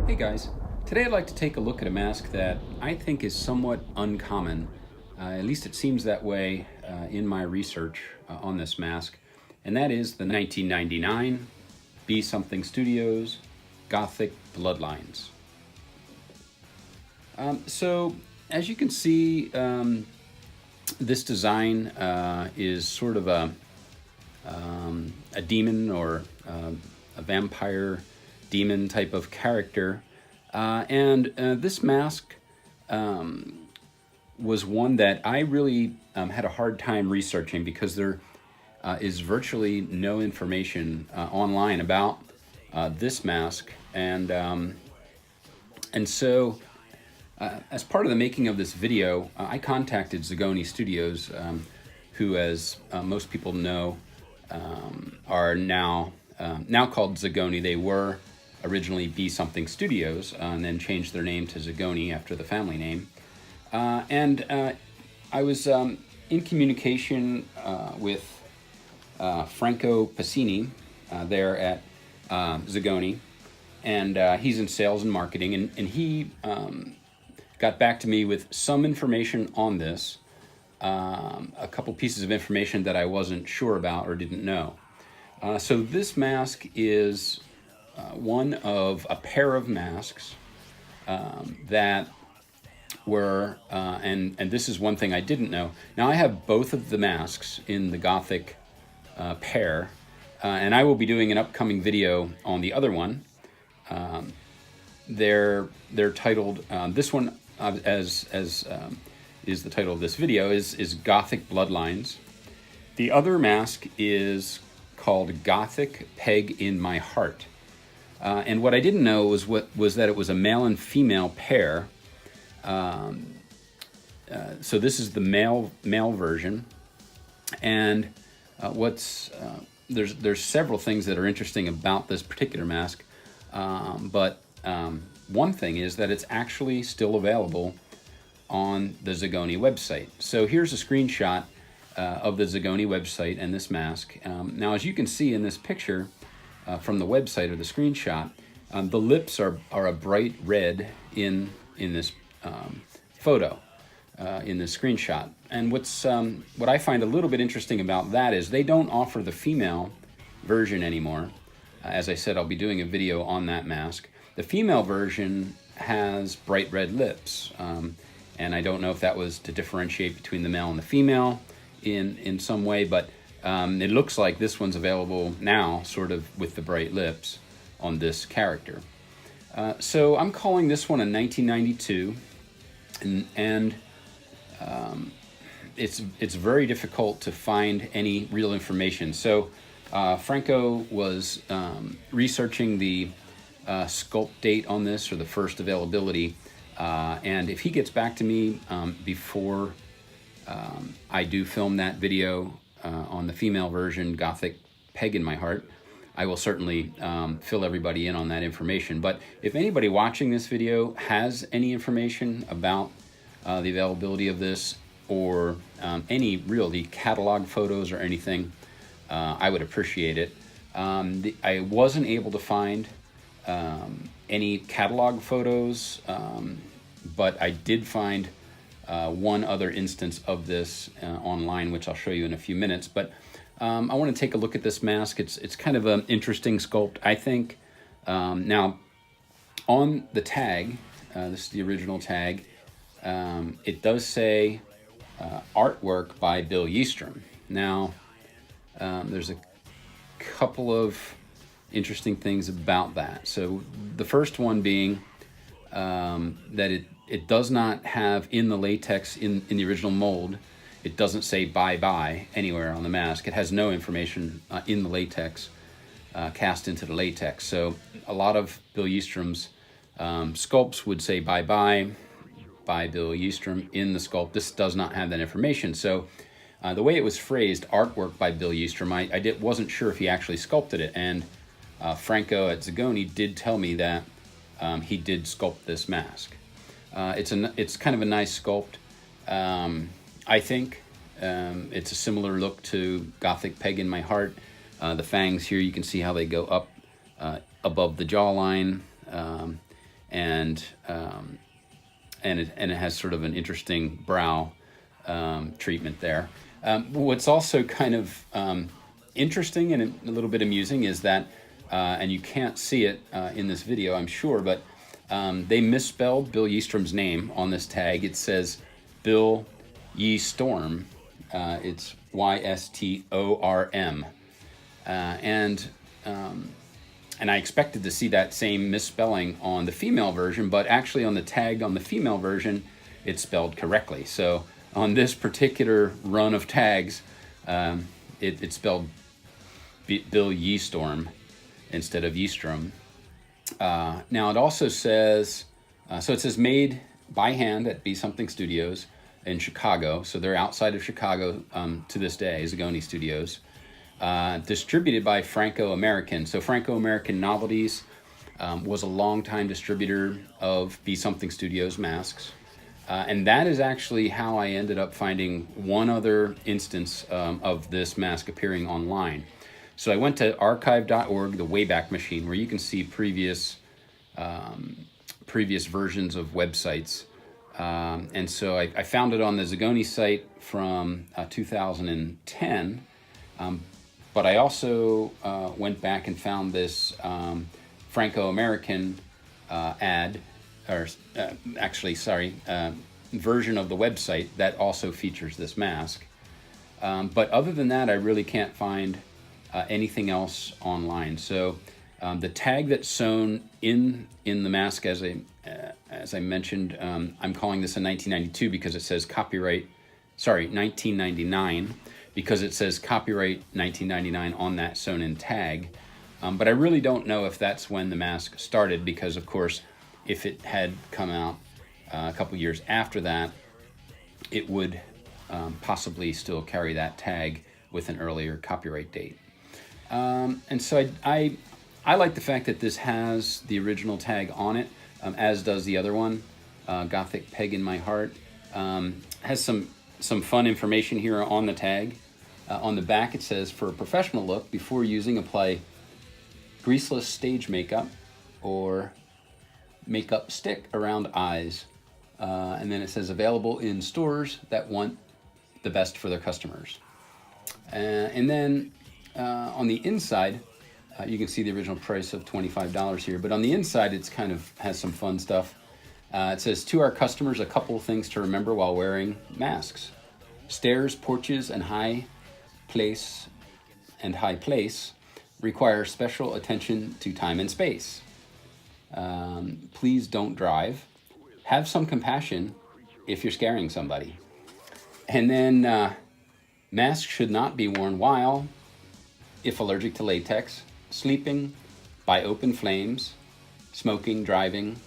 Hey guys, today I'd like to take a look at a mask that I think is somewhat uncommon. At least it seems that way in my research on this mask, and that is the 1999 Be Something Studios Gothic Bloodlines. So as you can see, this design is sort of a demon or a vampire demon type of character. And this mask was one that I really had a hard time researching because there is virtually no information online about this mask. And so as part of the making of this video, I contacted Zagoni Studios, who, as most people know, are now called Zagoni. They were originally Be Something Studios and then changed their name to Zagoni after the family name. And I was in communication with Franco Passini there at Zagoni, and he's in sales and marketing, and he got back to me with some information on this, a couple pieces of information that I wasn't sure about or didn't know. So this mask is one of a pair of masks that were, and this is one thing I didn't know. Now I have both of the masks in the Gothic pair, and I will be doing an upcoming video on the other one. They're titled, this one as is the title of this video, is Gothic Bloodlines. The other mask is called Gothic Peg in My Heart. And what I didn't know was that it was a male and female pair. So this is the male version, and there's several things that are interesting about this particular mask. But one thing is that it's actually still available on the Zagoni website. So here's a screenshot of the Zagoni website and this mask. Now, as you can see in this picture from the website or the screenshot, the lips are a bright red in this photo, in this screenshot. And what I find a little bit interesting about that is they don't offer the female version anymore. As I said, I'll be doing a video on that mask. The female version has bright red lips, and I don't know if that was to differentiate between the male and the female in some way, but it looks like this one's available now, sort of with the bright lips on this character. So I'm calling this one a 1992, and it's very difficult to find any real information. So Franco was researching the sculpt date on this, or the first availability, and if he gets back to me before I do film that video on the female version, Gothic Peg in My Heart, I will certainly fill everybody in on that information. But if anybody watching this video has any information about the availability of this, or any really catalog photos or anything, I would appreciate it. I wasn't able to find any catalog photos, but I did find one other instance of this online, which I'll show you in a few minutes. But I want to take a look at this mask. It's kind of an interesting sculpt, I think. Now, on the tag, this is the original tag, it does say artwork by Bill Yeastrom. Now, there's a couple of interesting things about that. So the first one being that it does not have in the latex, in the original mold, it doesn't say bye-bye anywhere on the mask. It has no information in the latex, cast into the latex. So a lot of Bill Yeastrom's sculpts would say bye-bye by Bill Yeastrom in the sculpt. This does not have that information. So the way it was phrased, artwork by Bill Yeastrom, I wasn't sure if he actually sculpted it. And Franco at Zagoni did tell me that he did sculpt this mask. It's kind of a nice sculpt. I think it's a similar look to Gothic Peg in My Heart. The fangs here, you can see how they go up above the jawline. and it has sort of an interesting brow treatment there. What's also kind of interesting and a little bit amusing is that, and you can't see it in this video, I'm sure, but they misspelled Bill Yeestrom's name on this tag. It says Bill Yeestorm. It's Ystorm. And I expected to see that same misspelling on the female version, but actually on the tag on the female version, it's spelled correctly. So on this particular run of tags, it's spelled Bill Yeestorm instead of Yeestrom. Now it also says, so it says made by hand at Be Something Studios in Chicago. So they're outside of Chicago to this day, Zagoni Studios. Distributed by Franco-American. So Franco-American Novelties was a longtime distributor of Be Something Studios masks. And that is actually how I ended up finding one other instance of this mask appearing online. So I went to archive.org, the Wayback Machine, where you can see previous versions of websites. And so I found it on the Zagoni site from 2010. But I also went back and found this Franco-American ad, or version of the website that also features this mask. But other than that, I really can't find anything else online. So the tag that's sewn in the mask, as I mentioned, I'm calling this a 1992 because it says 1999. Because it says copyright 1999 on that sewn-in tag. But I really don't know if that's when the mask started, because, of course, if it had come out a couple years after that, it would possibly still carry that tag with an earlier copyright date. And so I like the fact that this has the original tag on it, as does the other one, Gothic Peg in My Heart. Has some fun information here on the tag. On the back it says, for a professional look, before using, apply greaseless stage makeup or makeup stick around eyes. And then it says available in stores that want the best for their customers. And then on the inside, you can see the original price of $25 here, but on the inside it's kind of has some fun stuff. It says, to our customers, a couple of things to remember while wearing masks. Stairs, porches, and high place require special attention to time and space. Please don't drive. Have some compassion if you're scaring somebody. And then masks should not be worn while, if allergic to latex, sleeping, by open flames, smoking, driving,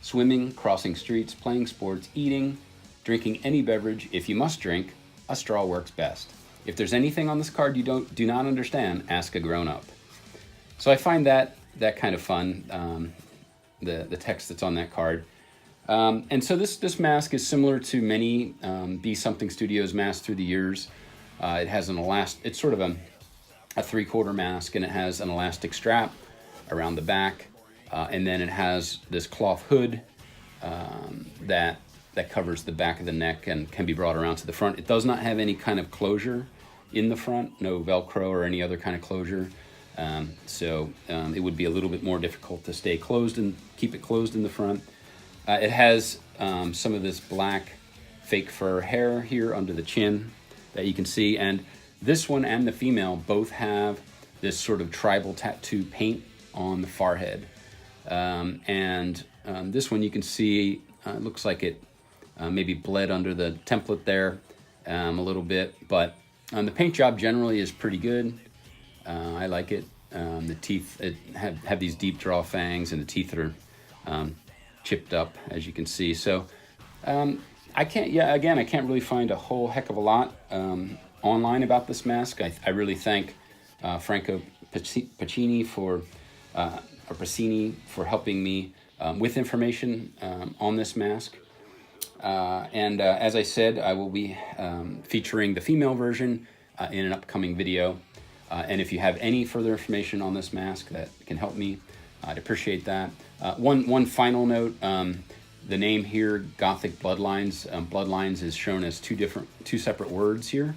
swimming, crossing streets, playing sports, eating, drinking any beverage. If you must drink, a straw works best. If there's anything on this card you do not understand, ask a grown-up. So I find that kind of fun, the text that's on that card. And so this mask is similar to many Be Something Studios masks through the years. It has it's sort of a 3/4 mask, and it has an elastic strap around the back, and then it has this cloth hood that covers the back of the neck and can be brought around to the front. It does not have any kind of closure in the front, no Velcro or any other kind of closure. So it would be a little bit more difficult to stay closed and keep it closed in the front. It has some of this black fake fur hair here under the chin that you can see, and this one and the female both have this sort of tribal tattoo paint on the forehead. And this one you can see, it looks like it maybe bled under the template there a little bit, but the paint job generally is pretty good. I like it. The teeth have these deep draw fangs, and the teeth are chipped up, as you can see. So I can't really find a whole heck of a lot online about this mask. I really thank Franco Pacini for helping me with information on this mask. And as I said, I will be featuring the female version in an upcoming video. And if you have any further information on this mask that can help me, I'd appreciate that. One final note, the name here, Gothic Bloodlines. Bloodlines is shown as two separate words here.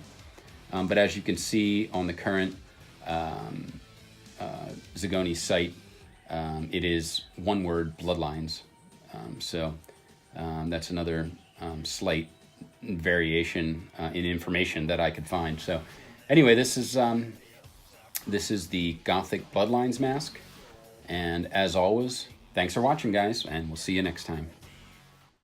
But as you can see on the current Zagoni site, it is one word, Bloodlines. So that's another slight variation in information that I could find. So anyway, this is the Gothic Bloodlines mask. And as always, thanks for watching, guys, and we'll see you next time.